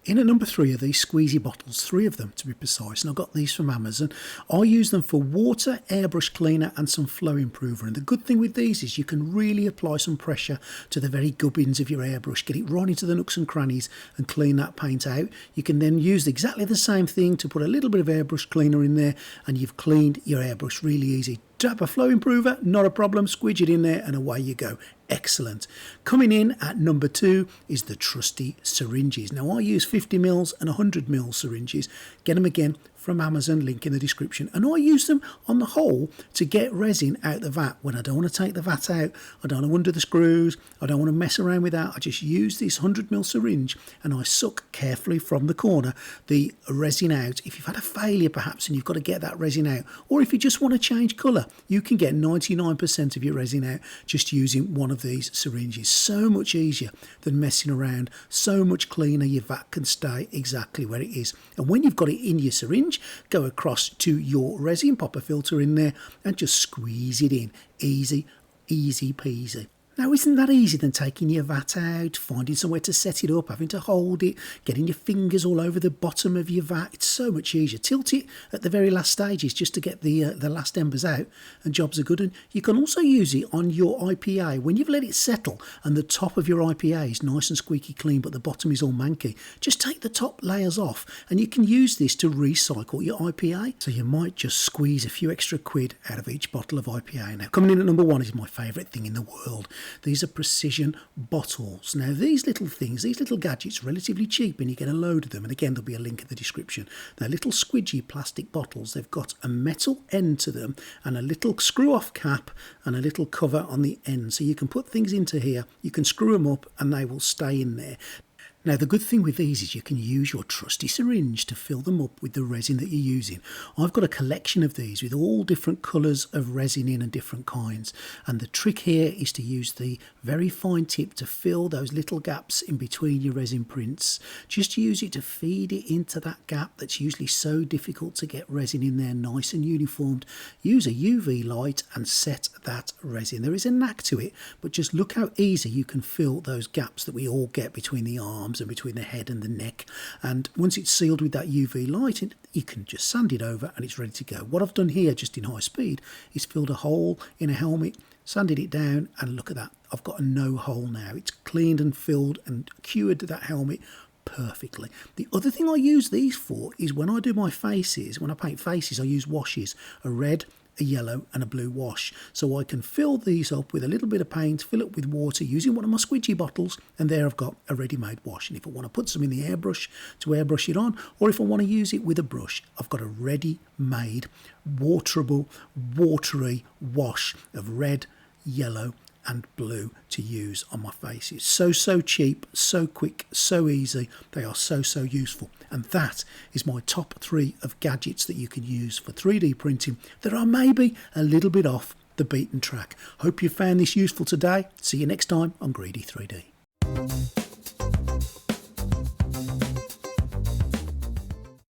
In at number 3 are these squeezy bottles, 3 of them to be precise, and I got these from Amazon. I use them for water, airbrush cleaner and some flow improver, and the good thing with these is you can really apply some pressure to the very gubbins of your airbrush, get it right into the nooks and crannies and clean that paint out. You can then use exactly the same thing to put a little bit of airbrush cleaner in there and you've cleaned your airbrush really easy. Tap a flow improver, not a problem, squidge it in there and away you go. Excellent. Coming in at number 2 is the trusty syringes. Now I use 50ml and 100ml syringes. Get them again from Amazon, link in the description, and I use them on the whole to get resin out the vat. When I don't want to take the vat out, I don't want to undo the screws, I don't want to mess around with that, I just use this 100ml syringe and I suck carefully from the corner the resin out. If you've had a failure perhaps and you've got to get that resin out, or if you just want to change colour, you can get 99% of your resin out just using one of these syringes. So much easier than messing around, so much cleaner, your vat can stay exactly where it is. And when you've got it in your syringe, go across to your resin, pop a filter in there and just squeeze it in. Easy, easy peasy. Now isn't that easy than taking your vat out, finding somewhere to set it up, having to hold it, getting your fingers all over the bottom of your vat? It's so much easier. Tilt it at the very last stages just to get the last embers out and jobs are good. And you can also use it on your IPA. When you've let it settle and the top of your IPA is nice and squeaky clean but the bottom is all manky, just take the top layers off and you can use this to recycle your IPA. So you might just squeeze a few extra quid out of each bottle of IPA. Now coming in at number 1 is my favourite thing in the world. These are precision bottles. Now these little things, these little gadgets, relatively cheap and you get a load of them, and again there'll be a link in the description. They're little squidgy plastic bottles. They've got a metal end to them and a little screw off cap and a little cover on the end, so you can put things into here, you can screw them up and they will stay in there. Now the good thing with these is you can use your trusty syringe to fill them up with the resin that you're using. I've got a collection of these with all different colours of resin in and different kinds, and the trick here is to use the very fine tip to fill those little gaps in between your resin prints. Just use it to feed it into that gap that's usually so difficult to get resin in there nice and uniformed. Use a UV light and set that resin. There is a knack to it, but just look how easy you can fill those gaps that we all get between the arms and between the head and the neck. And once it's sealed with that UV light, you can just sand it over and it's ready to go. What I've done here just in high speed is filled a hole in a helmet, sanded it down, and look at that, I've got a no hole now. It's cleaned and filled and cured that helmet perfectly. The other thing I use these for is when I do my faces, when I paint faces, I use washes, a red, a yellow and a blue wash, so I can fill these up with a little bit of paint, fill it with water using one of my squidgy bottles, and there I've got a ready-made wash. And if I want to put some in the airbrush to airbrush it on, or if I want to use it with a brush, I've got a ready-made waterable, watery wash of red, yellow and blue to use on my faces. So cheap, so quick, so easy. They are so useful. And that is my top 3 of gadgets that you can use for 3D printing that are maybe a little bit off the beaten track. Hope you found this useful today. See you next time on Greedy 3D.